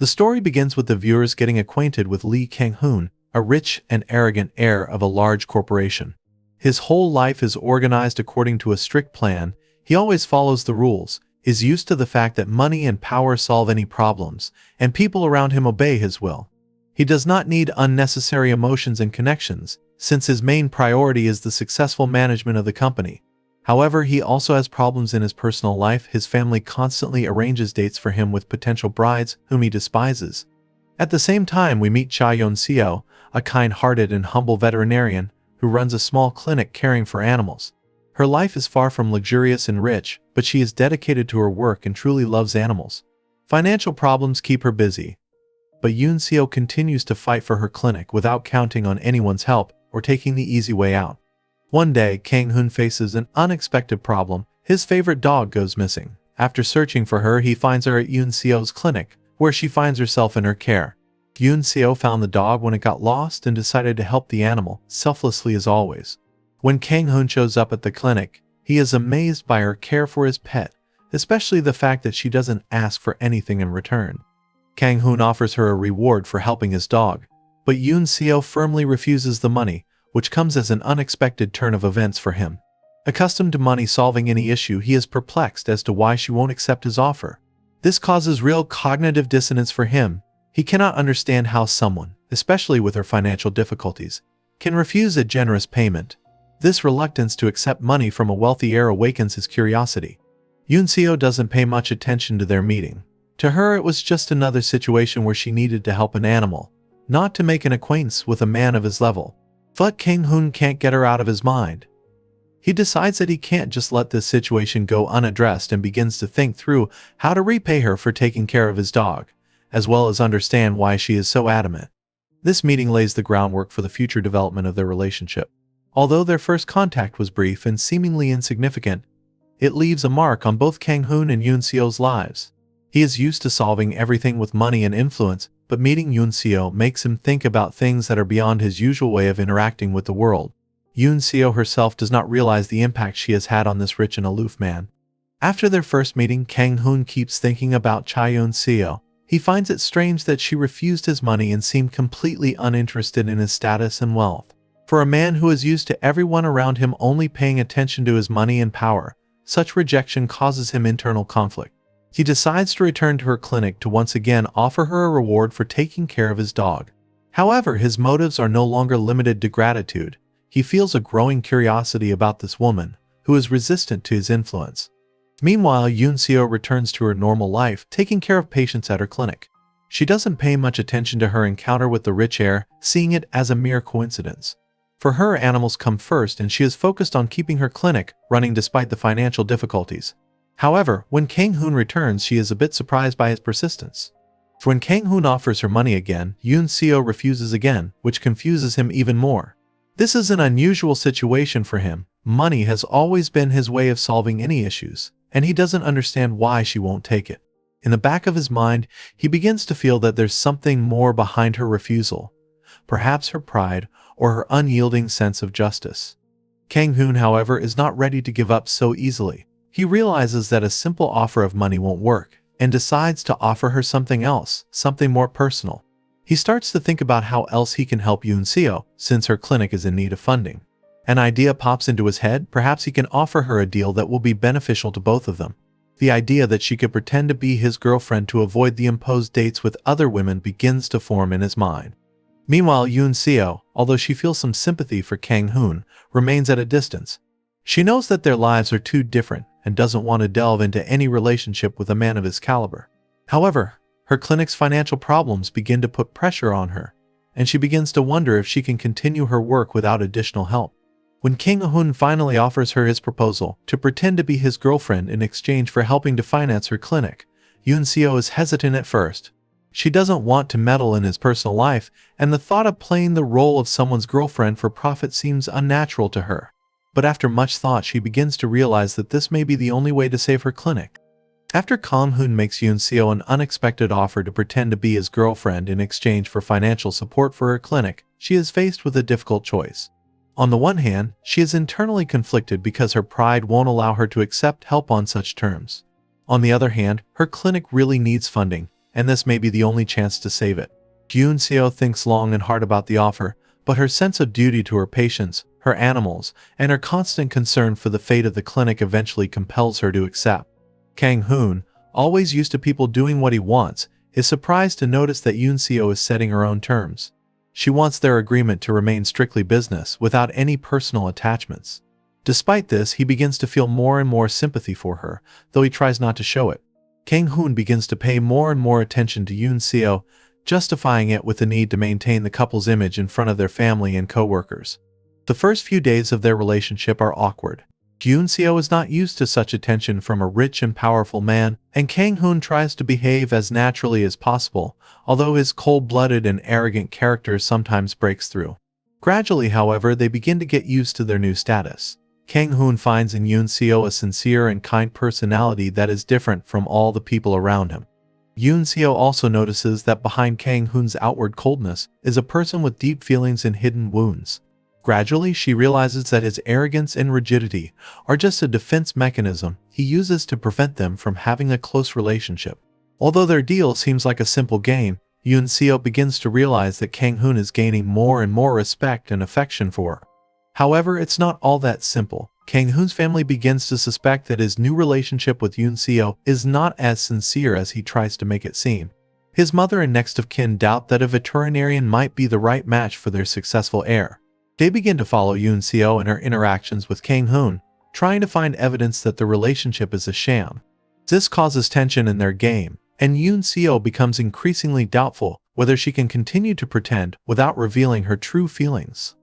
The story begins with the viewers getting acquainted with Kang Hoon, a rich and arrogant heir of a large corporation. His whole life is organized according to a strict plan. He always follows the rules, is used to the fact that money and power solve any problems, and people around him obey his will. He does not need unnecessary emotions and connections, since his main priority is the successful management of the company. However, he also has problems in his personal life. His family constantly arranges dates for him with potential brides whom he despises. At the same time, we meet Yoon Seo, a kind-hearted and humble veterinarian who runs a small clinic caring for animals. Her life is far from luxurious and rich, but she is dedicated to her work and truly loves animals. Financial problems keep her busy, but Yoon Seo continues to fight for her clinic without counting on anyone's help or taking the easy way out. One day, Kang Hoon faces an unexpected problem. His favorite dog goes missing. After searching for her, he finds her at Yoon Seo's clinic, where she finds herself in her care. Yoon Seo found the dog when it got lost and decided to help the animal, selflessly as always. When Kang Hoon shows up at the clinic, he is amazed by her care for his pet, especially the fact that she doesn't ask for anything in return. Kang Hoon offers her a reward for helping his dog, but Yoon Seo firmly refuses the money, which comes as an unexpected turn of events for him. Accustomed to money solving any issue, he is perplexed as to why she won't accept his offer. This causes real cognitive dissonance for him. He cannot understand how someone, especially with her financial difficulties, can refuse a generous payment. This reluctance to accept money from a wealthy heir awakens his curiosity. Yoon Seo doesn't pay much attention to their meeting. To her, it was just another situation where she needed to help an animal, not to make an acquaintance with a man of his level. But Kang Hoon can't get her out of his mind. He decides that he can't just let this situation go unaddressed and begins to think through how to repay her for taking care of his dog, as well as understand why she is so adamant. This meeting lays the groundwork for the future development of their relationship. Although their first contact was brief and seemingly insignificant, it leaves a mark on both Kang Hoon and Yoon Seo's lives. He is used to solving everything with money and influence, but meeting Yoon Seo makes him think about things that are beyond his usual way of interacting with the world. Yoon Seo herself does not realize the impact she has had on this rich and aloof man. After their first meeting, Kang Hoon keeps thinking about Yoon Seo. He finds it strange that she refused his money and seemed completely uninterested in his status and wealth. For a man who is used to everyone around him only paying attention to his money and power, such rejection causes him internal conflict. He decides to return to her clinic to once again offer her a reward for taking care of his dog. However, his motives are no longer limited to gratitude. He feels a growing curiosity about this woman, who is resistant to his influence. Meanwhile, Yoon Seo returns to her normal life, taking care of patients at her clinic. She doesn't pay much attention to her encounter with the rich heir, seeing it as a mere coincidence. For her, animals come first, and she is focused on keeping her clinic running despite the financial difficulties. However, when Kang Hoon returns, she is a bit surprised by his persistence. For when Kang Hoon offers her money again, Yoon Seo refuses again, which confuses him even more. This is an unusual situation for him. Money has always been his way of solving any issues, and he doesn't understand why she won't take it. In the back of his mind, he begins to feel that there's something more behind her refusal. Perhaps her pride or her unyielding sense of justice. Kang Hoon, however, is not ready to give up so easily. He realizes that a simple offer of money won't work, and decides to offer her something else, something more personal. He starts to think about how else he can help Yoon Seo, since her clinic is in need of funding. An idea pops into his head. Perhaps he can offer her a deal that will be beneficial to both of them. The idea that she could pretend to be his girlfriend to avoid the imposed dates with other women begins to form in his mind. Meanwhile, Yoon Seo, although she feels some sympathy for Kang Hoon, remains at a distance. She knows that their lives are too different and doesn't want to delve into any relationship with a man of his caliber. However, her clinic's financial problems begin to put pressure on her, and she begins to wonder if she can continue her work without additional help. When Kang Hoon finally offers her his proposal to pretend to be his girlfriend in exchange for helping to finance her clinic, Yoon Seo is hesitant at first. She doesn't want to meddle in his personal life, and the thought of playing the role of someone's girlfriend for profit seems unnatural to her. But after much thought, she begins to realize that this may be the only way to save her clinic. After Kang Hoon makes Yoon Seo an unexpected offer to pretend to be his girlfriend in exchange for financial support for her clinic, she is faced with a difficult choice. On the one hand, she is internally conflicted because her pride won't allow her to accept help on such terms. On the other hand, her clinic really needs funding, and this may be the only chance to save it. Yoon Seo thinks long and hard about the offer, but her sense of duty to her patients, her animals, and her constant concern for the fate of the clinic eventually compels her to accept. Kang Hoon, always used to people doing what he wants, is surprised to notice that Yoon Seo is setting her own terms. She wants their agreement to remain strictly business without any personal attachments. Despite this, he begins to feel more and more sympathy for her, though he tries not to show it. Kang Hoon begins to pay more and more attention to Yoon Seo, justifying it with the need to maintain the couple's image in front of their family and co-workers. The first few days of their relationship are awkward. Yoon Seo is not used to such attention from a rich and powerful man, and Kang Hoon tries to behave as naturally as possible, although his cold-blooded and arrogant character sometimes breaks through. Gradually, however, they begin to get used to their new status. Kang Hoon finds in Yoon Seo a sincere and kind personality that is different from all the people around him. Yoon Seo also notices that behind Kang Hoon's outward coldness is a person with deep feelings and hidden wounds. Gradually, she realizes that his arrogance and rigidity are just a defense mechanism he uses to prevent them from having a close relationship. Although their deal seems like a simple game, Yoon Seo begins to realize that Kang Hoon is gaining more and more respect and affection for her. However, it's not all that simple. Kang Hoon's family begins to suspect that his new relationship with Yoon Seo is not as sincere as he tries to make it seem. His mother and next of kin doubt that a veterinarian might be the right match for their successful heir. They begin to follow Yoon Seo and her interactions with Kang Hoon, trying to find evidence that the relationship is a sham. This causes tension in their game, and Yoon Seo becomes increasingly doubtful whether she can continue to pretend without revealing her true feelings.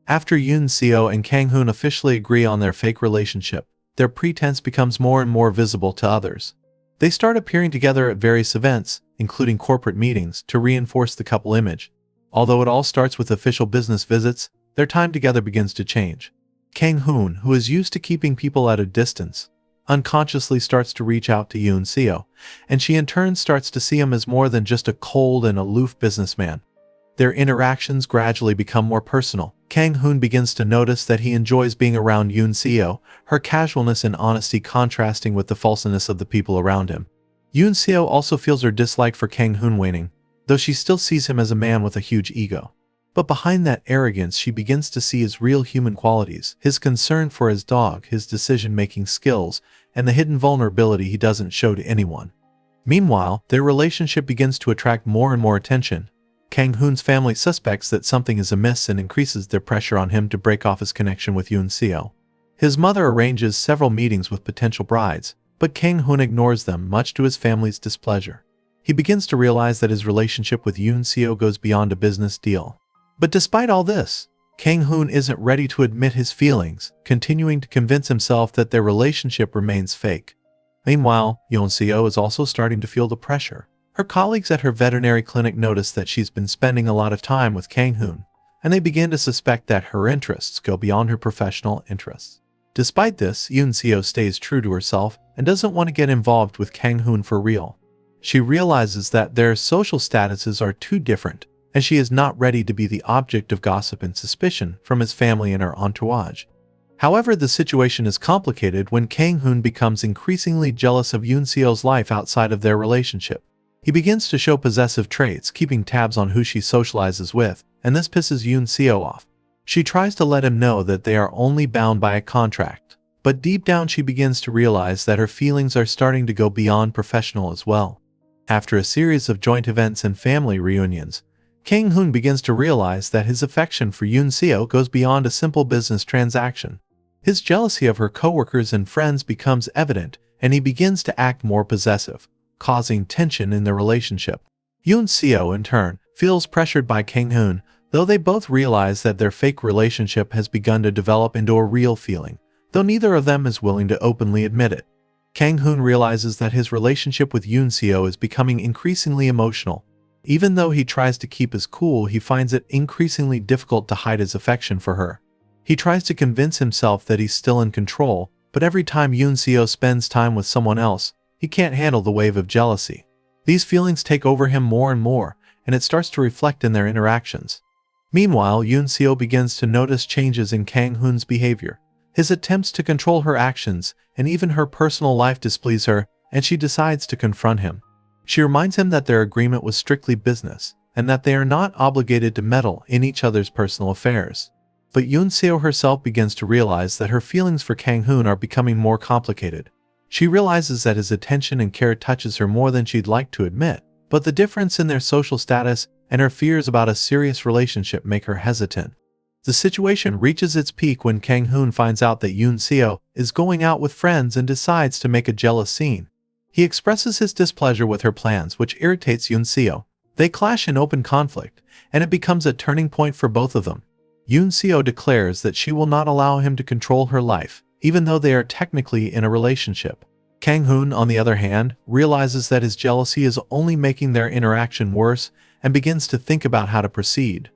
After Yoon Seo and Kang Hoon officially agree on their fake relationship, their pretense becomes more and more visible to others. They start appearing together at various events, including corporate meetings, to reinforce the couple image. Although it all starts with official business visits, their time together begins to change. Kang Hoon, who is used to keeping people at a distance, unconsciously starts to reach out to Yoon Seo, and she in turn starts to see him as more than just a cold and aloof businessman. Their interactions gradually become more personal. Kang Hoon begins to notice that he enjoys being around Yoon Seo, her casualness and honesty contrasting with the falseness of the people around him. Yoon Seo also feels her dislike for Kang Hoon waning, though she still sees him as a man with a huge ego. But behind that arrogance, she begins to see his real human qualities, his concern for his dog, his decision-making skills, and the hidden vulnerability he doesn't show to anyone. Meanwhile, their relationship begins to attract more and more attention. Kang Hoon's family suspects that something is amiss and increases their pressure on him to break off his connection with Yoon Seo. His mother arranges several meetings with potential brides, but Kang Hoon ignores them, much to his family's displeasure. He begins to realize that his relationship with Yoon Seo goes beyond a business deal. But despite all this, Kang Hoon isn't ready to admit his feelings, continuing to convince himself that their relationship remains fake. Meanwhile, Yoon Seo is also starting to feel the pressure. Her colleagues at her veterinary clinic notice that she's been spending a lot of time with Kang Hoon, and they begin to suspect that her interests go beyond her professional interests. Despite this, Yoon Seo stays true to herself and doesn't want to get involved with Kang Hoon for real. She realizes that their social statuses are too different, and she is not ready to be the object of gossip and suspicion from his family and her entourage. However, the situation is complicated when Kang Hoon becomes increasingly jealous of Yoon Seo's life outside of their relationship. He begins to show possessive traits, keeping tabs on who she socializes with, and this pisses Yoon Seo off. She tries to let him know that they are only bound by a contract, but deep down she begins to realize that her feelings are starting to go beyond professional as well. After a series of joint events and family reunions, Kang Hoon begins to realize that his affection for Yoon Seo goes beyond a simple business transaction. His jealousy of her coworkers and friends becomes evident, and he begins to act more possessive, causing tension in their relationship. Yoon Seo, in turn, feels pressured by Kang Hoon, though they both realize that their fake relationship has begun to develop into a real feeling, though neither of them is willing to openly admit it. Kang Hoon realizes that his relationship with Yoon Seo is becoming increasingly emotional. Even though he tries to keep his cool, he finds it increasingly difficult to hide his affection for her. He tries to convince himself that he's still in control, but every time Yoon Seo spends time with someone else, he can't handle the wave of jealousy. These feelings take over him more and more, and it starts to reflect in their interactions. Meanwhile, Yoon Seo begins to notice changes in Kang Hoon's behavior. His attempts to control her actions and even her personal life displease her, and she decides to confront him. She reminds him that their agreement was strictly business, and that they are not obligated to meddle in each other's personal affairs. But Yoon Seo herself begins to realize that her feelings for Kang Hoon are becoming more complicated. She realizes that his attention and care touches her more than she'd like to admit, but the difference in their social status and her fears about a serious relationship make her hesitant. The situation reaches its peak when Kang Hoon finds out that Yoon Seo is going out with friends and decides to make a jealous scene. He expresses his displeasure with her plans, which irritates Yoon Seo. They clash in open conflict, and it becomes a turning point for both of them. Yoon Seo declares that she will not allow him to control her life, even though they are technically in a relationship. Kang Hoon, on the other hand, realizes that his jealousy is only making their interaction worse and begins to think about how to proceed.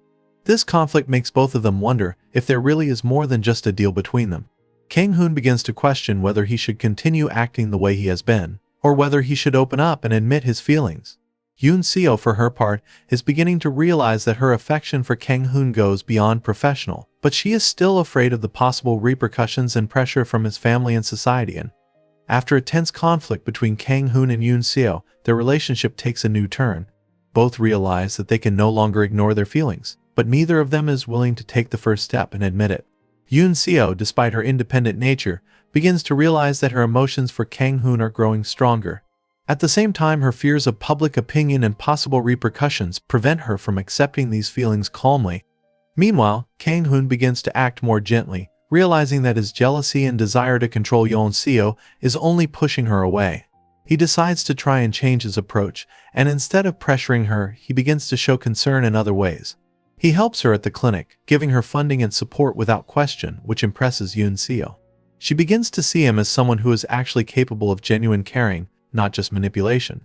This conflict makes both of them wonder if there really is more than just a deal between them. Kang Hoon begins to question whether he should continue acting the way he has been, or whether he should open up and admit his feelings. Yoon Seo, for her part, is beginning to realize that her affection for Kang Hoon goes beyond professional, but she is still afraid of the possible repercussions and pressure from his family and society. After a tense conflict between Kang Hoon and Yoon Seo, their relationship takes a new turn. Both realize that they can no longer ignore their feelings, but neither of them is willing to take the first step and admit it. Yoon Seo, despite her independent nature, begins to realize that her emotions for Kang Hoon are growing stronger. At the same time, her fears of public opinion and possible repercussions prevent her from accepting these feelings calmly. Meanwhile, Kang Hoon begins to act more gently, realizing that his jealousy and desire to control Yoon Seo is only pushing her away. He decides to try and change his approach, and instead of pressuring her, he begins to show concern in other ways. He helps her at the clinic, giving her funding and support without question, which impresses Yoon Seo. She begins to see him as someone who is actually capable of genuine caring, not just manipulation.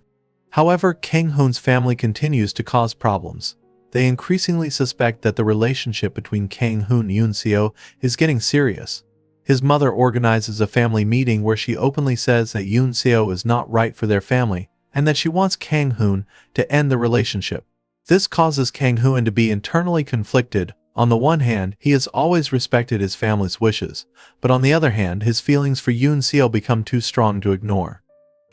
However, Kang Hoon's family continues to cause problems. They increasingly suspect that the relationship between Kang Hoon and Yoon Seo is getting serious. His mother organizes a family meeting where she openly says that Yoon Seo is not right for their family, and that she wants Kang Hoon to end the relationship. This causes Kang Hoon to be internally conflicted. On the one hand, he has always respected his family's wishes, but on the other hand, his feelings for Yoon Seo become too strong to ignore.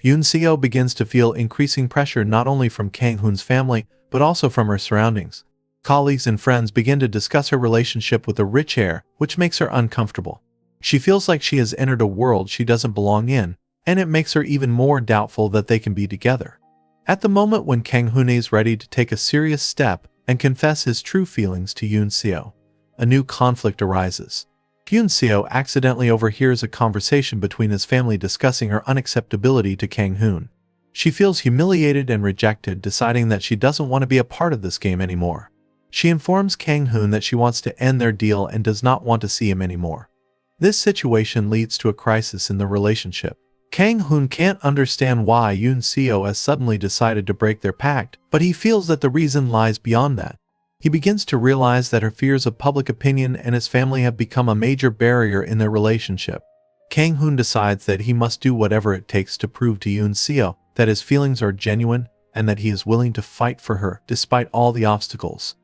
Yoon Seo begins to feel increasing pressure not only from Kang Hoon's family, but also from her surroundings. Colleagues and friends begin to discuss her relationship with the rich heir, which makes her uncomfortable. She feels like she has entered a world she doesn't belong in, and it makes her even more doubtful that they can be together. At the moment when Kang Hoon is ready to take a serious step and confess his true feelings to Yoon Seo, a new conflict arises. Yoon Seo accidentally overhears a conversation between his family discussing her unacceptability to Kang Hoon. She feels humiliated and rejected, deciding that she doesn't want to be a part of this game anymore. She informs Kang Hoon that she wants to end their deal and does not want to see him anymore. This situation leads to a crisis in the relationship. Kang Hoon can't understand why Yoon Seo has suddenly decided to break their pact, but he feels that the reason lies beyond that. He begins to realize that her fears of public opinion and his family have become a major barrier in their relationship. Kang Hoon decides that he must do whatever it takes to prove to Yoon Seo that his feelings are genuine and that he is willing to fight for her despite all the obstacles.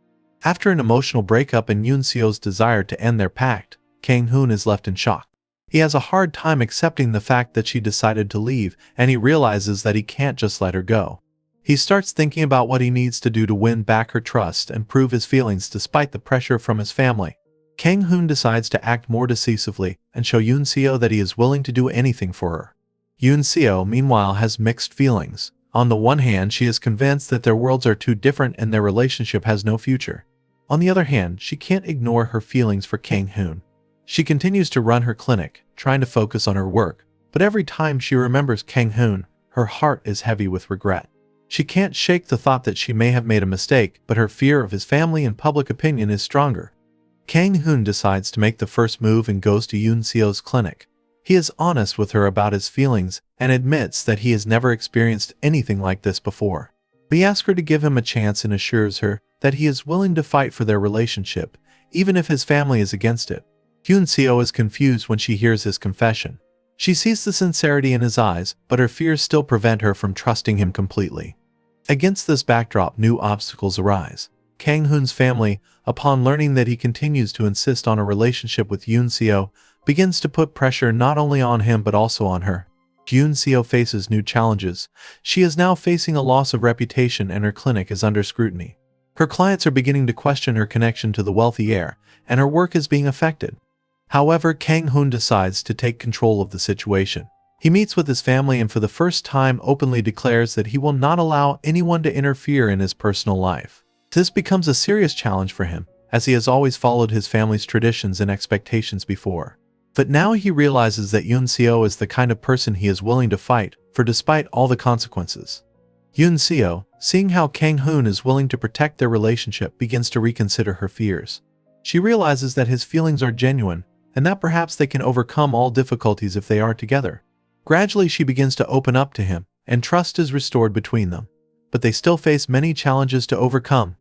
After an emotional breakup and Yoon Seo's desire to end their pact, Kang Hoon is left in shock. He has a hard time accepting the fact that she decided to leave, and he realizes that he can't just let her go. He starts thinking about what he needs to do to win back her trust and prove his feelings despite the pressure from his family. Kang Hoon decides to act more decisively and show Yoon Seo that he is willing to do anything for her. Yoon Seo, meanwhile, has mixed feelings. On the one hand, she is convinced that their worlds are too different and their relationship has no future. On the other hand, she can't ignore her feelings for Kang Hoon. She continues to run her clinic, trying to focus on her work, but every time she remembers Kang Hoon, her heart is heavy with regret. She can't shake the thought that she may have made a mistake, but her fear of his family and public opinion is stronger. Kang Hoon decides to make the first move and goes to Yoon Seo's clinic. He is honest with her about his feelings and admits that he has never experienced anything like this before. He asks her to give him a chance and assures her that he is willing to fight for their relationship, even if his family is against it. Yoon Seo is confused when she hears his confession. She sees the sincerity in his eyes, but her fears still prevent her from trusting him completely. Against this backdrop, new obstacles arise. Kang Hoon's family, upon learning that he continues to insist on a relationship with Yoon Seo, begins to put pressure not only on him but also on her. Yoon Seo faces new challenges. She is now facing a loss of reputation and her clinic is under scrutiny. Her clients are beginning to question her connection to the wealthy heir, and her work is being affected. However, Kang Hoon decides to take control of the situation. He meets with his family and for the first time openly declares that he will not allow anyone to interfere in his personal life. This becomes a serious challenge for him, as he has always followed his family's traditions and expectations before. But now he realizes that Yoon Seo is the kind of person he is willing to fight for despite all the consequences. Yoon Seo, seeing how Kang Hoon is willing to protect their relationship, begins to reconsider her fears. She realizes that his feelings are genuine, and that perhaps they can overcome all difficulties if they are together. Gradually she begins to open up to him, and trust is restored between them. But they still face many challenges to overcome.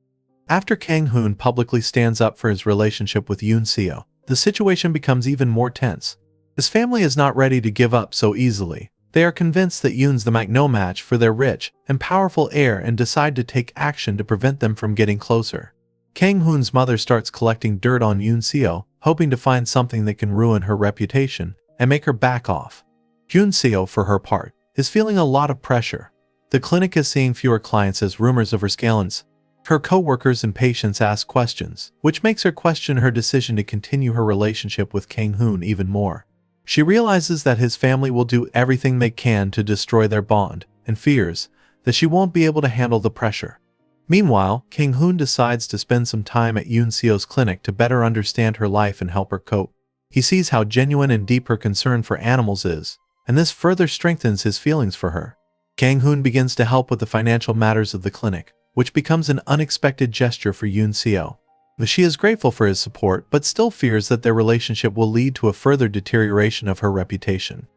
After Kang Hoon publicly stands up for his relationship with Yoon Seo, the situation becomes even more tense. His family is not ready to give up so easily. They are convinced that Yoon's the no match for their rich and powerful heir and decide to take action to prevent them from getting closer. Kang Hoon's mother starts collecting dirt on Yoon Seo, hoping to find something that can ruin her reputation and make her back off. Yoon Seo, for her part, is feeling a lot of pressure. The clinic is seeing fewer clients as rumors of her scalings. Her co-workers and patients ask questions, which makes her question her decision to continue her relationship with Kang Hoon even more. She realizes that his family will do everything they can to destroy their bond, and fears that she won't be able to handle the pressure. Meanwhile, Kang Hoon decides to spend some time at Yoon Seo's clinic to better understand her life and help her cope. He sees how genuine and deep her concern for animals is, and this further strengthens his feelings for her. Kang Hoon begins to help with the financial matters of the clinic, which becomes an unexpected gesture for Yoon Seo. She is grateful for his support, but still fears that their relationship will lead to a further deterioration of her reputation.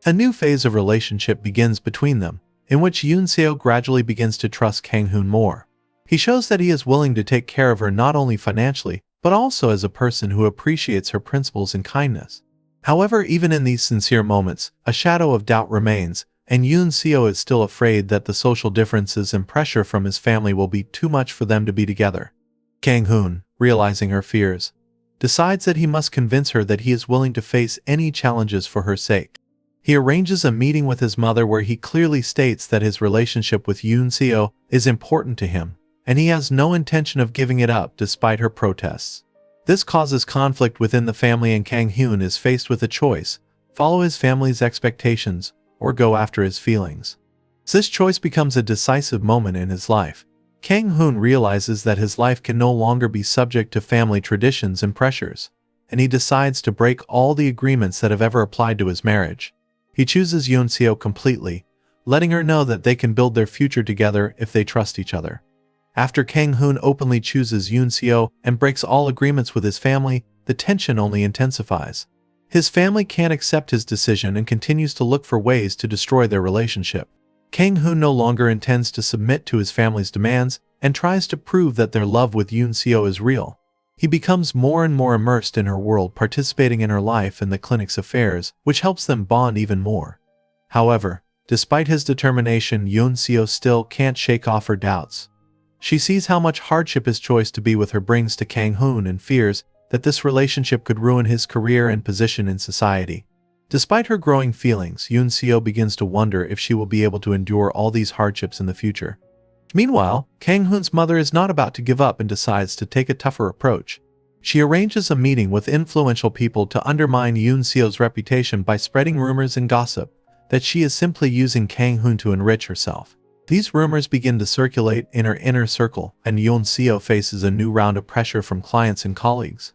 A new phase of relationship begins between them, in which Yoon Seo gradually begins to trust Kang Hoon more. He shows that he is willing to take care of her not only financially, but also as a person who appreciates her principles and kindness. However, even in these sincere moments, a shadow of doubt remains, and Yoon Seo is still afraid that the social differences and pressure from his family will be too much for them to be together. Kang Hoon, realizing her fears, decides that he must convince her that he is willing to face any challenges for her sake. He arranges a meeting with his mother where he clearly states that his relationship with Yoon Seo is important to him, and he has no intention of giving it up despite her protests. This causes conflict within the family and Kang Hoon is faced with a choice: follow his family's expectations or go after his feelings. This choice becomes a decisive moment in his life. Kang Hoon realizes that his life can no longer be subject to family traditions and pressures, and he decides to break all the agreements that have ever applied to his marriage. He chooses Yoon Seo completely, letting her know that they can build their future together if they trust each other. After Kang Hoon openly chooses Yoon Seo and breaks all agreements with his family, the tension only intensifies. His family can't accept his decision and continues to look for ways to destroy their relationship. Kang Hoon no longer intends to submit to his family's demands and tries to prove that their love with Yoon Seo is real. He becomes more and more immersed in her world, participating in her life and the clinic's affairs, which helps them bond even more. However, despite his determination, Yoon Seo still can't shake off her doubts. She sees how much hardship his choice to be with her brings to Kang Hoon and fears that this relationship could ruin his career and position in society. Despite her growing feelings, Yoon Seo begins to wonder if she will be able to endure all these hardships in the future. Meanwhile, Kang Hoon's mother is not about to give up and decides to take a tougher approach. She arranges a meeting with influential people to undermine Yoon Seo's reputation by spreading rumors and gossip that she is simply using Kang Hoon to enrich herself. These rumors begin to circulate in her inner circle, and Yoon Seo faces a new round of pressure from clients and colleagues.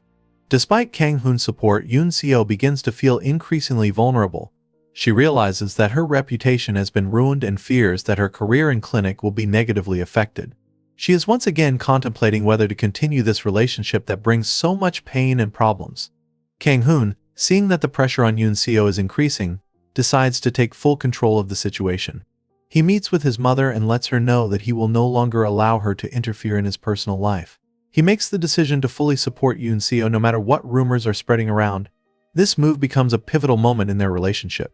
Despite Kang Hoon's support, Yoon Seo begins to feel increasingly vulnerable. She realizes that her reputation has been ruined and fears that her career in clinic will be negatively affected. She is once again contemplating whether to continue this relationship that brings so much pain and problems. Kang Hoon, seeing that the pressure on Yoon Seo is increasing, decides to take full control of the situation. He meets with his mother and lets her know that he will no longer allow her to interfere in his personal life. He makes the decision to fully support Yoon Seo no matter what rumors are spreading around. This move becomes a pivotal moment in their relationship.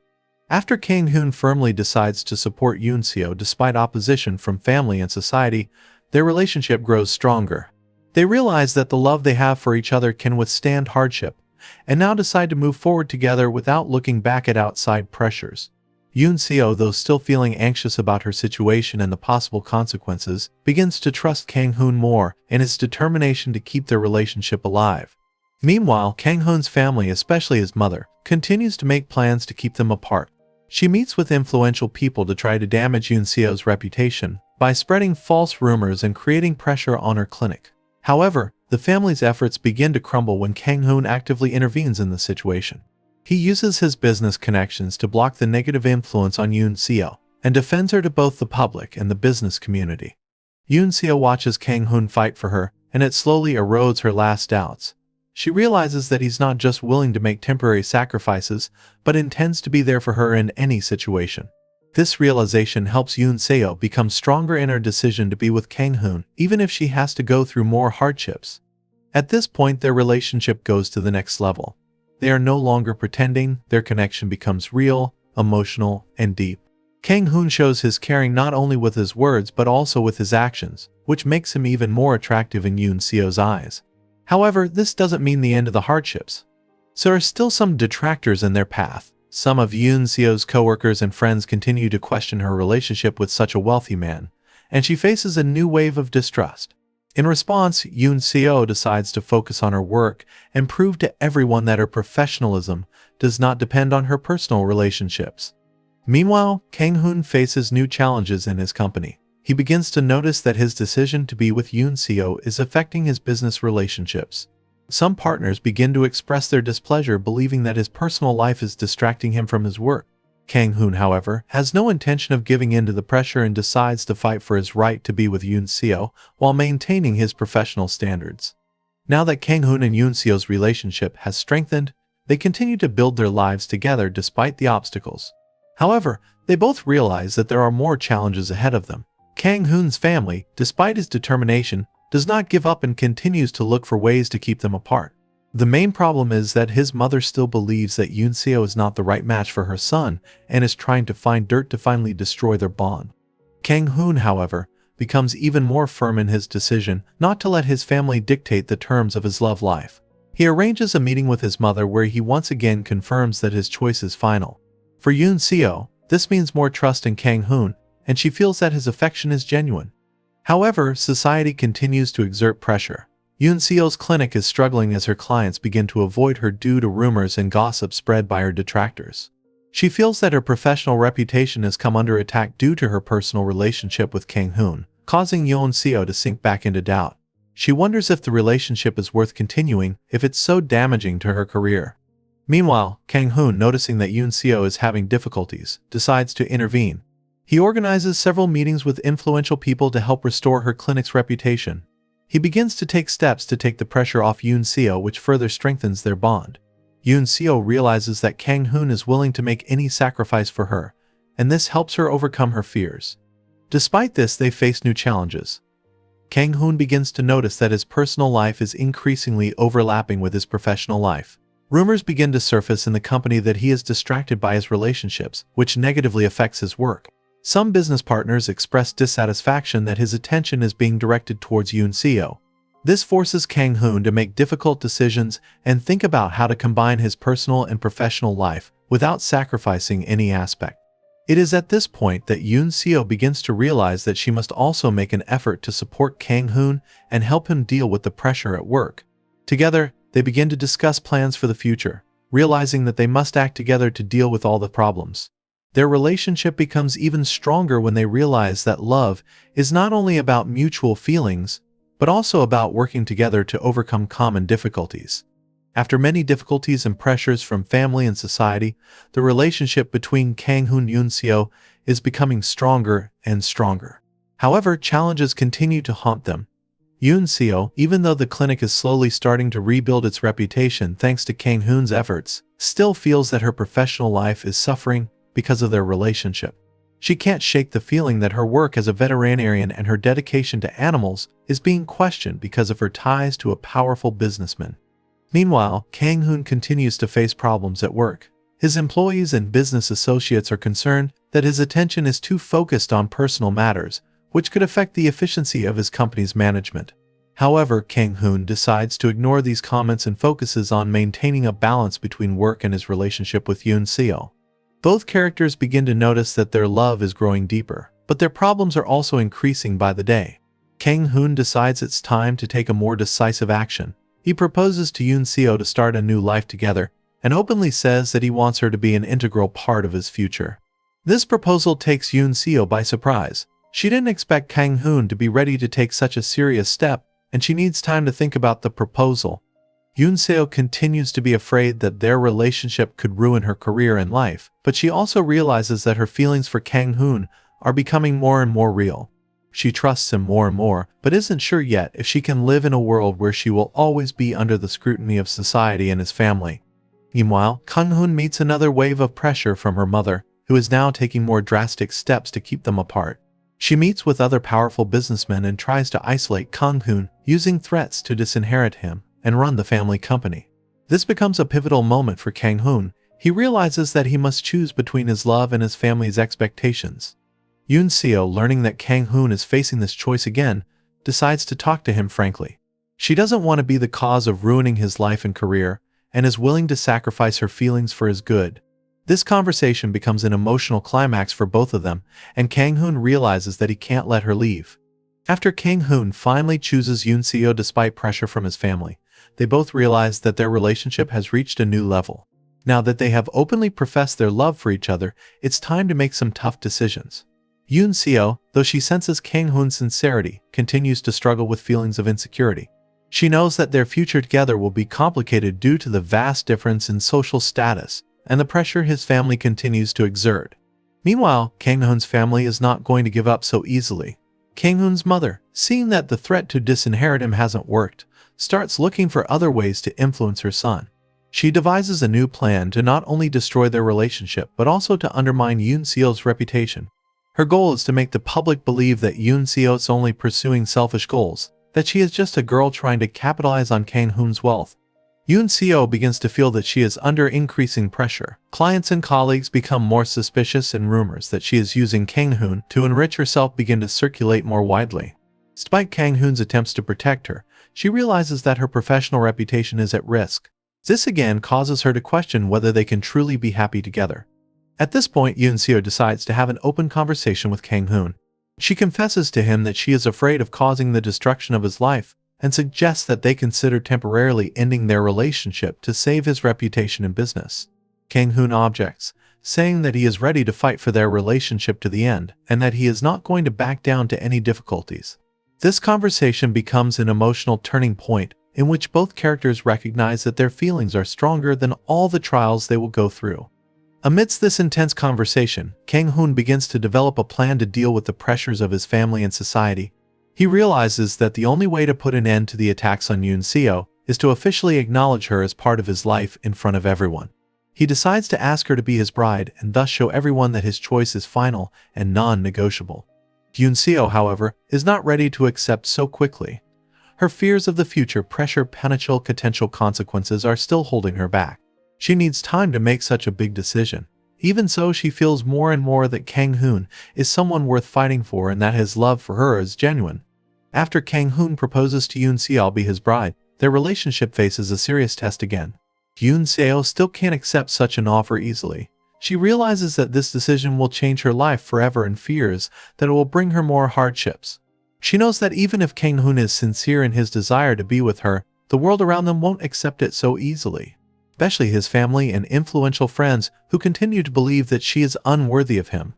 After Kang Hoon firmly decides to support Yoon Seo despite opposition from family and society, their relationship grows stronger. They realize that the love they have for each other can withstand hardship, and now decide to move forward together without looking back at outside pressures. Yoon Seo, though still feeling anxious about her situation and the possible consequences, begins to trust Kang Hoon more in his determination to keep their relationship alive. Meanwhile, Kang Hoon's family, especially his mother, continues to make plans to keep them apart. She meets with influential people to try to damage Yoon Seo's reputation by spreading false rumors and creating pressure on her clinic. However, the family's efforts begin to crumble when Kang Hoon actively intervenes in the situation. He uses his business connections to block the negative influence on Yoon Seo and defends her to both the public and the business community. Yoon Seo watches Kang Hoon fight for her, and it slowly erodes her last doubts. She realizes that he's not just willing to make temporary sacrifices, but intends to be there for her in any situation. This realization helps Yoon Seo become stronger in her decision to be with Kang Hoon, even if she has to go through more hardships. At this point, their relationship goes to the next level. They are no longer pretending, their connection becomes real, emotional, and deep. Kang Hoon shows his caring not only with his words but also with his actions, which makes him even more attractive in Yoon Seo's eyes. However, this doesn't mean the end of the hardships. So there are still some detractors in their path. Some of Yoon Seo's coworkers and friends continue to question her relationship with such a wealthy man, and she faces a new wave of distrust. In response, Yoon Seo decides to focus on her work and prove to everyone that her professionalism does not depend on her personal relationships. Meanwhile, Kang Hoon faces new challenges in his company. He begins to notice that his decision to be with Yoon Seo is affecting his business relationships. Some partners begin to express their displeasure, believing that his personal life is distracting him from his work. Kang Hoon, however, has no intention of giving in to the pressure and decides to fight for his right to be with Yoon Seo while maintaining his professional standards. Now that Kang Hoon and Yoon Seo's relationship has strengthened, they continue to build their lives together despite the obstacles. However, they both realize that there are more challenges ahead of them. Kang Hoon's family, despite his determination, does not give up and continues to look for ways to keep them apart. The main problem is that his mother still believes that Yoon Seo is not the right match for her son and is trying to find dirt to finally destroy their bond. Kang Hoon, however, becomes even more firm in his decision not to let his family dictate the terms of his love life. He arranges a meeting with his mother where he once again confirms that his choice is final. For Yoon Seo, this means more trust in Kang Hoon, and she feels that his affection is genuine. However, society continues to exert pressure. Yoon Seo's clinic is struggling as her clients begin to avoid her due to rumors and gossip spread by her detractors. She feels that her professional reputation has come under attack due to her personal relationship with Kang Hoon, causing Yoon Seo to sink back into doubt. She wonders if the relationship is worth continuing if it's so damaging to her career. Meanwhile, Kang Hoon, noticing that Yoon Seo is having difficulties, decides to intervene. He organizes several meetings with influential people to help restore her clinic's reputation. He begins to take steps to take the pressure off Yoon Seo, which further strengthens their bond. Yoon Seo realizes that Kang Hoon is willing to make any sacrifice for her, and this helps her overcome her fears. Despite this, they face new challenges. Kang Hoon begins to notice that his personal life is increasingly overlapping with his professional life. Rumors begin to surface in the company that he is distracted by his relationships, which negatively affects his work. Some business partners express dissatisfaction that his attention is being directed towards Yoon Seo. This forces Kang Hoon to make difficult decisions and think about how to combine his personal and professional life without sacrificing any aspect. It is at this point that Yoon Seo begins to realize that she must also make an effort to support Kang Hoon and help him deal with the pressure at work. Together, they begin to discuss plans for the future, realizing that they must act together to deal with all the problems. Their relationship becomes even stronger when they realize that love is not only about mutual feelings, but also about working together to overcome common difficulties. After many difficulties and pressures from family and society, the relationship between Kang Hoon and Yoon Seo is becoming stronger and stronger. However, challenges continue to haunt them. Yoon Seo, even though the clinic is slowly starting to rebuild its reputation thanks to Kang Hoon's efforts, still feels that her professional life is suffering because of their relationship. She can't shake the feeling that her work as a veterinarian and her dedication to animals is being questioned because of her ties to a powerful businessman. Meanwhile, Kang Hoon continues to face problems at work. His employees and business associates are concerned that his attention is too focused on personal matters, which could affect the efficiency of his company's management. However, Kang Hoon decides to ignore these comments and focuses on maintaining a balance between work and his relationship with Yoon Seo. Both characters begin to notice that their love is growing deeper, but their problems are also increasing by the day. Kang Hoon decides it's time to take a more decisive action. He proposes to Yoon Seo to start a new life together, and openly says that he wants her to be an integral part of his future. This proposal takes Yoon Seo by surprise. She didn't expect Kang Hoon to be ready to take such a serious step, and she needs time to think about the proposal. Yoon Seo continues to be afraid that their relationship could ruin her career and life, but she also realizes that her feelings for Kang Hoon are becoming more and more real. She trusts him more and more, but isn't sure yet if she can live in a world where she will always be under the scrutiny of society and his family. Meanwhile, Kang Hoon meets another wave of pressure from her mother, who is now taking more drastic steps to keep them apart. She meets with other powerful businessmen and tries to isolate Kang Hoon, using threats to disinherit him and run the family company. This becomes a pivotal moment for Kang Hoon. He realizes that he must choose between his love and his family's expectations. Yoon Seo, learning that Kang Hoon is facing this choice again, decides to talk to him frankly. She doesn't want to be the cause of ruining his life and career, and is willing to sacrifice her feelings for his good. This conversation becomes an emotional climax for both of them, and Kang Hoon realizes that he can't let her leave. After Kang Hoon finally chooses Yoon Seo despite pressure from his family, they both realize that their relationship has reached a new level. Now that they have openly professed their love for each other, it's time to make some tough decisions. Yoon Seo, though she senses Kang Hoon's sincerity, continues to struggle with feelings of insecurity. She knows that their future together will be complicated due to the vast difference in social status and the pressure his family continues to exert. Meanwhile, Kang Hoon's family is not going to give up so easily. Kang Hoon's mother, seeing that the threat to disinherit him hasn't worked, starts looking for other ways to influence her son. She devises a new plan to not only destroy their relationship but also to undermine Yoon Seo's reputation. Her goal is to make the public believe that Yoon Seo is only pursuing selfish goals, that she is just a girl trying to capitalize on Kang Hoon's wealth. Yoon Seo begins to feel that she is under increasing pressure. Clients and colleagues become more suspicious, and rumors that she is using Kang Hoon to enrich herself begin to circulate more widely. Despite Kang Hoon's attempts to protect her, she realizes that her professional reputation is at risk. This again causes her to question whether they can truly be happy together. At this point, Yoon Seo decides to have an open conversation with Kang Hoon. She confesses to him that she is afraid of causing the destruction of his life, and suggests that they consider temporarily ending their relationship to save his reputation and business. Kang Hoon objects, saying that he is ready to fight for their relationship to the end, and that he is not going to back down to any difficulties. This conversation becomes an emotional turning point, in which both characters recognize that their feelings are stronger than all the trials they will go through. Amidst this intense conversation, Kang Hoon begins to develop a plan to deal with the pressures of his family and society. He realizes that the only way to put an end to the attacks on Yoon Seo is to officially acknowledge her as part of his life in front of everyone. He decides to ask her to be his bride and thus show everyone that his choice is final and non-negotiable. Yoon Seo, however, is not ready to accept so quickly. Her fears of the future potential consequences are still holding her back. She needs time to make such a big decision. Even so, she feels more and more that Kang Hoon is someone worth fighting for and that his love for her is genuine. After Kang Hoon proposes to Yoon Seo be his bride, their relationship faces a serious test again. Yoon Seo still can't accept such an offer easily. She realizes that this decision will change her life forever and fears that it will bring her more hardships. She knows that even if Kang Hoon is sincere in his desire to be with her, the world around them won't accept it so easily. Especially his family and influential friends who continue to believe that she is unworthy of him.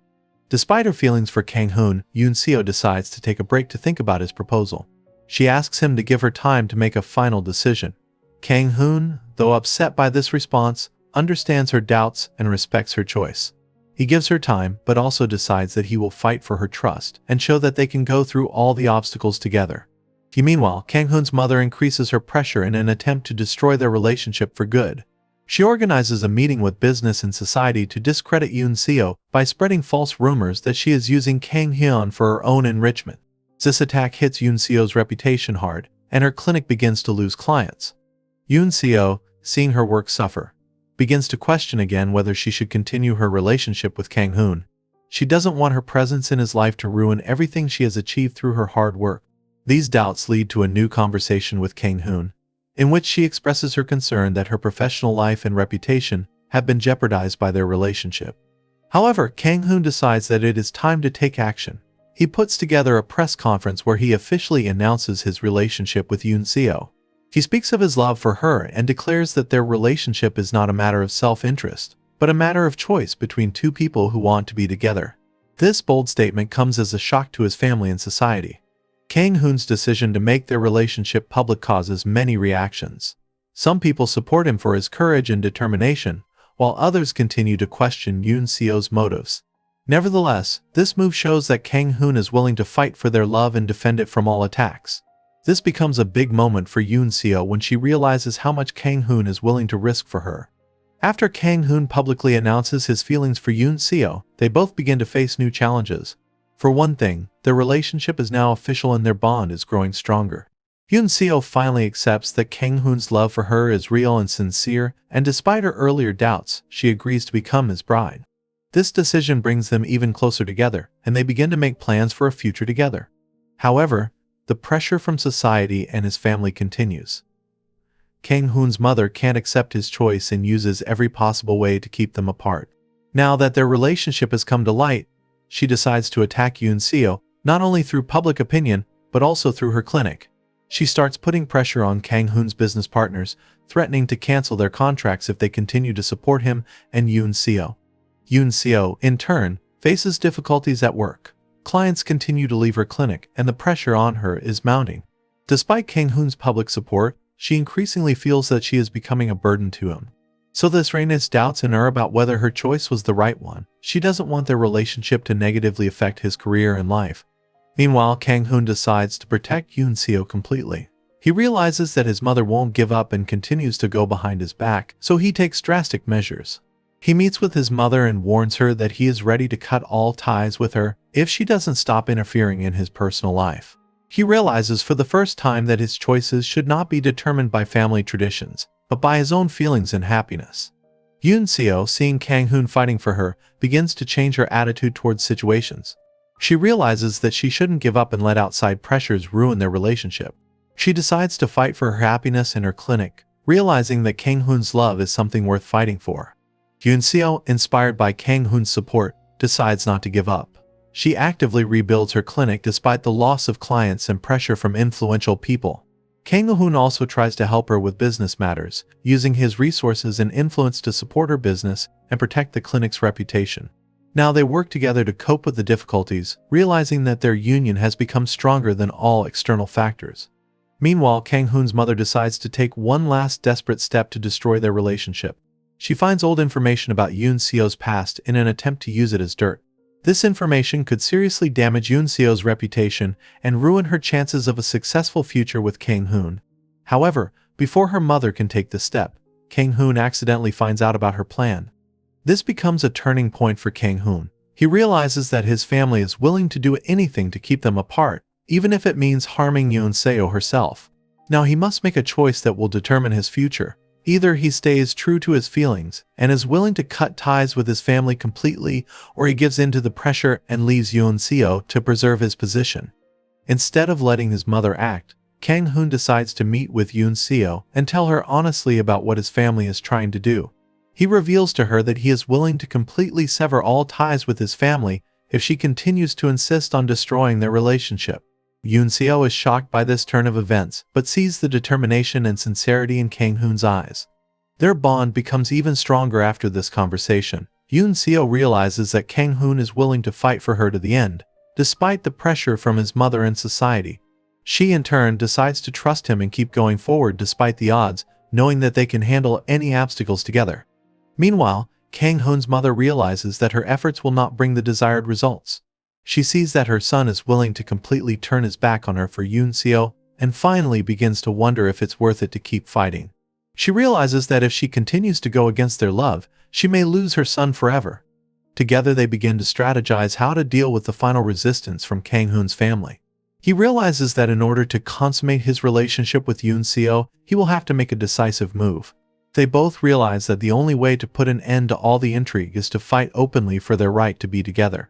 Despite her feelings for Kang Hoon, Yoon Seo decides to take a break to think about his proposal. She asks him to give her time to make a final decision. Kang Hoon, though upset by this response, understands her doubts and respects her choice. He gives her time, but also decides that he will fight for her trust and show that they can go through all the obstacles together. Meanwhile, Kang Hoon's mother increases her pressure in an attempt to destroy their relationship for good. She organizes a meeting with business and society to discredit Yoon Seo by spreading false rumors that she is using Kang Hoon for her own enrichment. This attack hits Yoon Seo's reputation hard, and her clinic begins to lose clients. Yoon Seo, seeing her work suffer, begins to question again whether she should continue her relationship with Kang Hoon. She doesn't want her presence in his life to ruin everything she has achieved through her hard work. These doubts lead to a new conversation with Kang Hoon, in which she expresses her concern that her professional life and reputation have been jeopardized by their relationship. However, Kang Hoon decides that it is time to take action. He puts together a press conference where he officially announces his relationship with Yoon Seo. He speaks of his love for her and declares that their relationship is not a matter of self-interest, but a matter of choice between two people who want to be together. This bold statement comes as a shock to his family and society. Kang Hoon's decision to make their relationship public causes many reactions. Some people support him for his courage and determination, while others continue to question Yoon Seo's motives. Nevertheless, this move shows that Kang Hoon is willing to fight for their love and defend it from all attacks. This becomes a big moment for Yoon Seo when she realizes how much Kang Hoon is willing to risk for her. After Kang Hoon publicly announces his feelings for Yoon Seo, they both begin to face new challenges. For one thing, their relationship is now official and their bond is growing stronger. Yoon Seo finally accepts that Kang Hoon's love for her is real and sincere, and despite her earlier doubts, she agrees to become his bride. This decision brings them even closer together, and they begin to make plans for a future together. However, the pressure from society and his family continues. Kang Hoon's mother can't accept his choice and uses every possible way to keep them apart. Now that their relationship has come to light, she decides to attack Yoon Seo, not only through public opinion, but also through her clinic. She starts putting pressure on Kang Hoon's business partners, threatening to cancel their contracts if they continue to support him and Yoon Seo. Yoon Seo, in turn, faces difficulties at work. Clients continue to leave her clinic, and the pressure on her is mounting. Despite Kang Hoon's public support, she increasingly feels that she is becoming a burden to him. So this raises doubts in her about whether her choice was the right one. She doesn't want their relationship to negatively affect his career and life. Meanwhile, Kang Hoon decides to protect Yoon Seo completely. He realizes that his mother won't give up and continues to go behind his back, so he takes drastic measures. He meets with his mother and warns her that he is ready to cut all ties with her if she doesn't stop interfering in his personal life. He realizes for the first time that his choices should not be determined by family traditions, but by his own feelings and happiness. Yoon Seo, seeing Kang Hoon fighting for her, begins to change her attitude towards situations. She realizes that she shouldn't give up and let outside pressures ruin their relationship. She decides to fight for her happiness in her clinic, realizing that Kang Hoon's love is something worth fighting for. Yoon Seo, inspired by Kang Hoon's support, decides not to give up. She actively rebuilds her clinic despite the loss of clients and pressure from influential people. Kang Hoon also tries to help her with business matters, using his resources and influence to support her business and protect the clinic's reputation. Now they work together to cope with the difficulties, realizing that their union has become stronger than all external factors. Meanwhile, Kang Hoon's mother decides to take one last desperate step to destroy their relationship. She finds old information about Yoon Seo's past in an attempt to use it as dirt. This information could seriously damage Yoon Seo's reputation and ruin her chances of a successful future with Kang Hoon. However, before her mother can take the step, Kang Hoon accidentally finds out about her plan. This becomes a turning point for Kang Hoon. He realizes that his family is willing to do anything to keep them apart, even if it means harming Yoon Seo herself. Now he must make a choice that will determine his future. Either he stays true to his feelings and is willing to cut ties with his family completely, or he gives in to the pressure and leaves Yoon Seo to preserve his position. Instead of letting his mother act, Kang Hoon decides to meet with Yoon Seo and tell her honestly about what his family is trying to do. He reveals to her that he is willing to completely sever all ties with his family if she continues to insist on destroying their relationship. Yoon Seo is shocked by this turn of events, but sees the determination and sincerity in Kang Hoon's eyes. Their bond becomes even stronger after this conversation. Yoon Seo realizes that Kang Hoon is willing to fight for her to the end, despite the pressure from his mother and society. She in turn decides to trust him and keep going forward despite the odds, knowing that they can handle any obstacles together. Meanwhile, Kang Hoon's mother realizes that her efforts will not bring the desired results. She sees that her son is willing to completely turn his back on her for Yoon Seo, and finally begins to wonder if it's worth it to keep fighting. She realizes that if she continues to go against their love, she may lose her son forever. Together they begin to strategize how to deal with the final resistance from Kang Hoon's family. He realizes that in order to consummate his relationship with Yoon Seo, he will have to make a decisive move. They both realize that the only way to put an end to all the intrigue is to fight openly for their right to be together.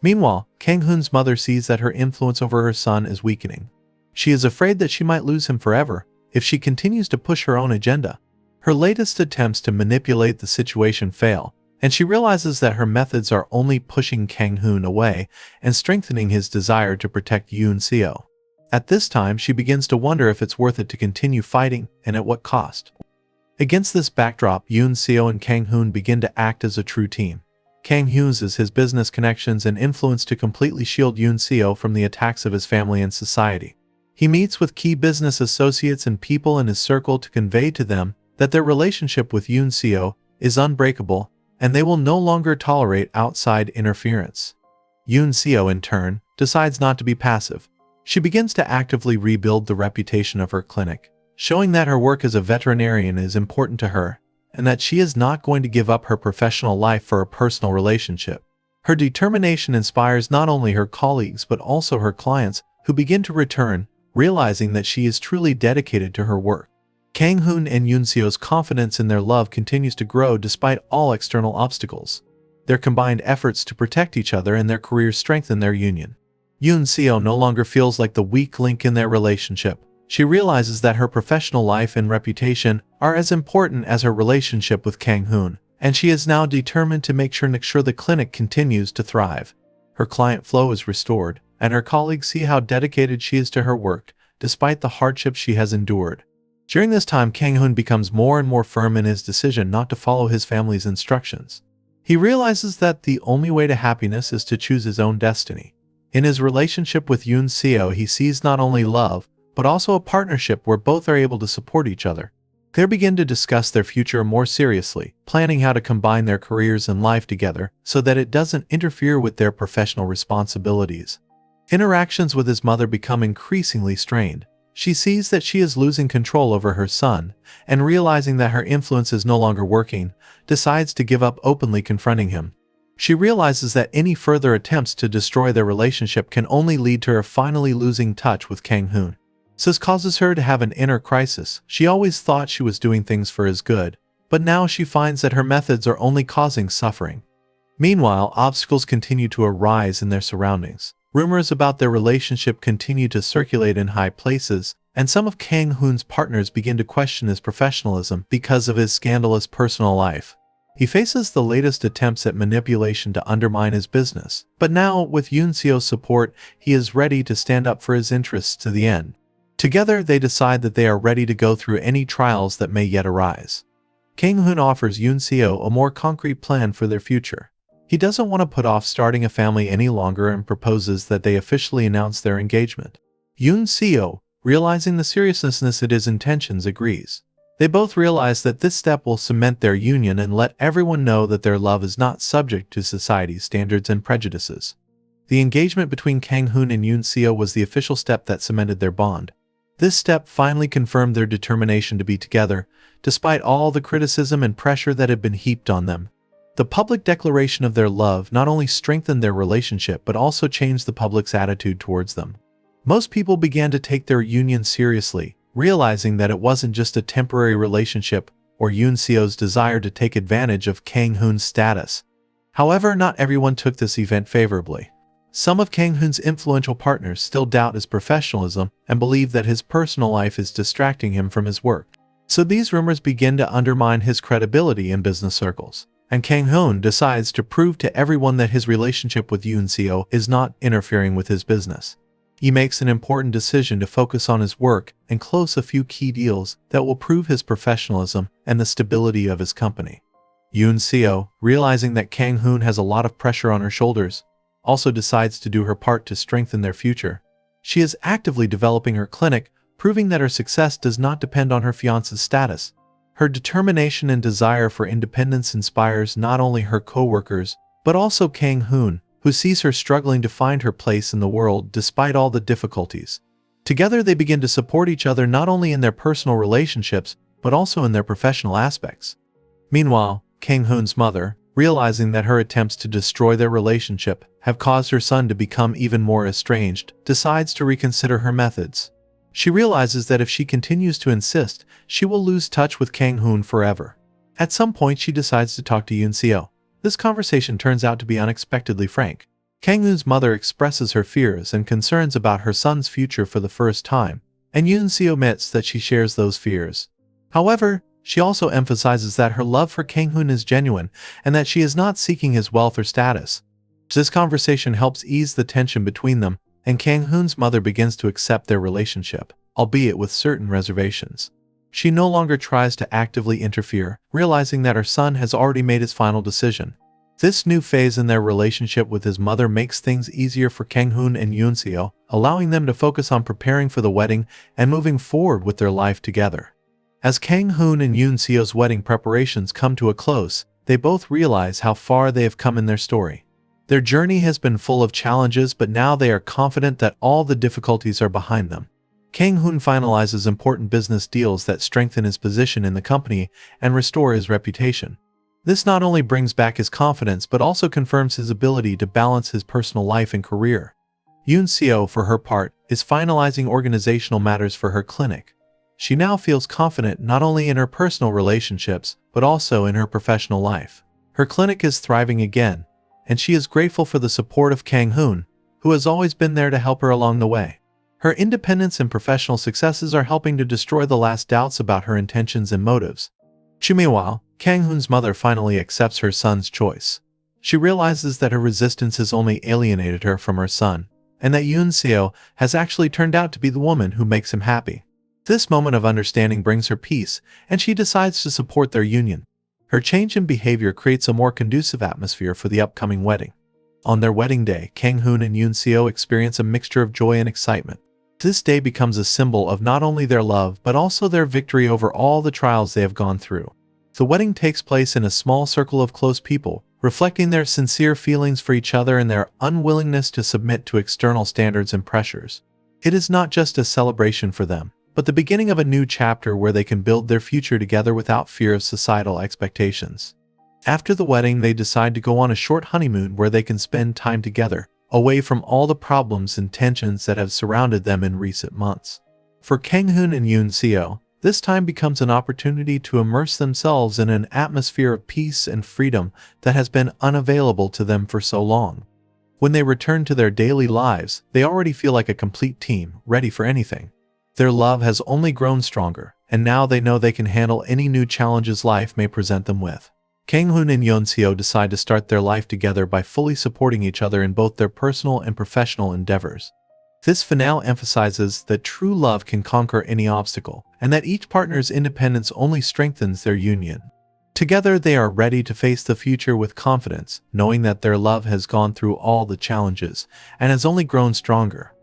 Meanwhile, Kang Hoon's mother sees that her influence over her son is weakening. She is afraid that she might lose him forever if she continues to push her own agenda. Her latest attempts to manipulate the situation fail, and she realizes that her methods are only pushing Kang Hoon away and strengthening his desire to protect Yoon Seo. At this time, she begins to wonder if it's worth it to continue fighting and at what cost. Against this backdrop, Yoon Seo and Kang Hoon begin to act as a true team. Kang uses his business connections and influence to completely shield Yoon Seo from the attacks of his family and society. He meets with key business associates and people in his circle to convey to them that their relationship with Yoon Seo is unbreakable and they will no longer tolerate outside interference. Yoon Seo, in turn, decides not to be passive. She begins to actively rebuild the reputation of her clinic, showing that her work as a veterinarian is important to her and that she is not going to give up her professional life for a personal relationship. Her determination inspires not only her colleagues but also her clients, who begin to return, realizing that she is truly dedicated to her work. Kang Hoon and Yoon Seo's confidence in their love continues to grow despite all external obstacles. Their combined efforts to protect each other and their careers strengthen their union. Yoon Seo no longer feels like the weak link in their relationship. She realizes that her professional life and reputation are as important as her relationship with Kang Hoon, and she is now determined to make sure the clinic continues to thrive. Her client flow is restored, and her colleagues see how dedicated she is to her work, despite the hardships she has endured. During this time, Kang Hoon becomes more and more firm in his decision not to follow his family's instructions. He realizes that the only way to happiness is to choose his own destiny. In his relationship with Yoon Seo, he sees not only love, but also a partnership where both are able to support each other. They begin to discuss their future more seriously, planning how to combine their careers and life together so that it doesn't interfere with their professional responsibilities. Interactions with his mother become increasingly strained. She sees that she is losing control over her son, and realizing that her influence is no longer working, decides to give up, openly confronting him. She realizes that any further attempts to destroy their relationship can only lead to her finally losing touch with Kang Hoon. This causes her to have an inner crisis. She always thought she was doing things for his good, but now she finds that her methods are only causing suffering. Meanwhile, obstacles continue to arise in their surroundings. Rumors about their relationship continue to circulate in high places, and some of Kang Hoon's partners begin to question his professionalism because of his scandalous personal life. He faces the latest attempts at manipulation to undermine his business, but now, with Yoon Seo's support, he is ready to stand up for his interests to the end. Together, they decide that they are ready to go through any trials that may yet arise. Kang Hoon offers Yoon Seo a more concrete plan for their future. He doesn't want to put off starting a family any longer and proposes that they officially announce their engagement. Yoon Seo, realizing the seriousness of his intentions, agrees. They both realize that this step will cement their union and let everyone know that their love is not subject to society's standards and prejudices. The engagement between Kang Hoon and Yoon Seo was the official step that cemented their bond. This step finally confirmed their determination to be together, despite all the criticism and pressure that had been heaped on them. The public declaration of their love not only strengthened their relationship but also changed the public's attitude towards them. Most people began to take their union seriously, realizing that it wasn't just a temporary relationship or Yoon Seo's desire to take advantage of Kang Hoon's status. However, not everyone took this event favorably. Some of Kang Hoon's influential partners still doubt his professionalism and believe that his personal life is distracting him from his work. So these rumors begin to undermine his credibility in business circles. And Kang Hoon decides to prove to everyone that his relationship with Yoon Seo is not interfering with his business. He makes an important decision to focus on his work and close a few key deals that will prove his professionalism and the stability of his company. Yoon Seo, realizing that Kang Hoon has a lot of pressure on her shoulders, also decides to do her part to strengthen their future. She is actively developing her clinic, proving that her success does not depend on her fiancé's status. Her determination and desire for independence inspires not only her co-workers, but also Kang Hoon, who sees her struggling to find her place in the world despite all the difficulties. Together they begin to support each other not only in their personal relationships, but also in their professional aspects. Meanwhile, Kang Hoon's mother, realizing that her attempts to destroy their relationship have caused her son to become even more estranged, decides to reconsider her methods. She realizes that if she continues to insist, she will lose touch with Kang Hoon forever. At some point, she decides to talk to Yoon Seo. This conversation turns out to be unexpectedly frank. Kang Hoon's mother expresses her fears and concerns about her son's future for the first time, and Yoon Seo admits that she shares those fears. However, She also emphasizes that her love for Kang Hoon is genuine and that she is not seeking his wealth or status. This conversation helps ease the tension between them, and Kang Hoon's mother begins to accept their relationship, albeit with certain reservations. She no longer tries to actively interfere, realizing that her son has already made his final decision. This new phase in their relationship with his mother makes things easier for Kang Hoon and Yoon Seo, allowing them to focus on preparing for the wedding and moving forward with their life together. As Kang Hoon and Yoon Seo's wedding preparations come to a close, they both realize how far they have come in their story. Their journey has been full of challenges, but now they are confident that all the difficulties are behind them. Kang Hoon finalizes important business deals that strengthen his position in the company and restore his reputation. This not only brings back his confidence but also confirms his ability to balance his personal life and career. Yoon Seo, for her part, is finalizing organizational matters for her clinic. She now feels confident not only in her personal relationships but also in her professional life. Her clinic is thriving again, and she is grateful for the support of Kang Hoon, who has always been there to help her along the way. Her independence and professional successes are helping to destroy the last doubts about her intentions and motives. Meanwhile, Kang Hoon's mother finally accepts her son's choice. She realizes that her resistance has only alienated her from her son, and that Yoon Seo has actually turned out to be the woman who makes him happy. This moment of understanding brings her peace, and she decides to support their union. Her change in behavior creates a more conducive atmosphere for the upcoming wedding. On their wedding day, Kang Hoon and Yoon Seo experience a mixture of joy and excitement. This day becomes a symbol of not only their love but also their victory over all the trials they have gone through. The wedding takes place in a small circle of close people, reflecting their sincere feelings for each other and their unwillingness to submit to external standards and pressures. It is not just a celebration for them, but the beginning of a new chapter where they can build their future together without fear of societal expectations. After the wedding, they decide to go on a short honeymoon where they can spend time together, away from all the problems and tensions that have surrounded them in recent months. For Kang Hoon and Yoon Seo, this time becomes an opportunity to immerse themselves in an atmosphere of peace and freedom that has been unavailable to them for so long. When they return to their daily lives, they already feel like a complete team, ready for anything. Their love has only grown stronger, and now they know they can handle any new challenges life may present them with. Kang Hoon and Yoon Seo decide to start their life together by fully supporting each other in both their personal and professional endeavors. This finale emphasizes that true love can conquer any obstacle, and that each partner's independence only strengthens their union. Together, they are ready to face the future with confidence, knowing that their love has gone through all the challenges and has only grown stronger.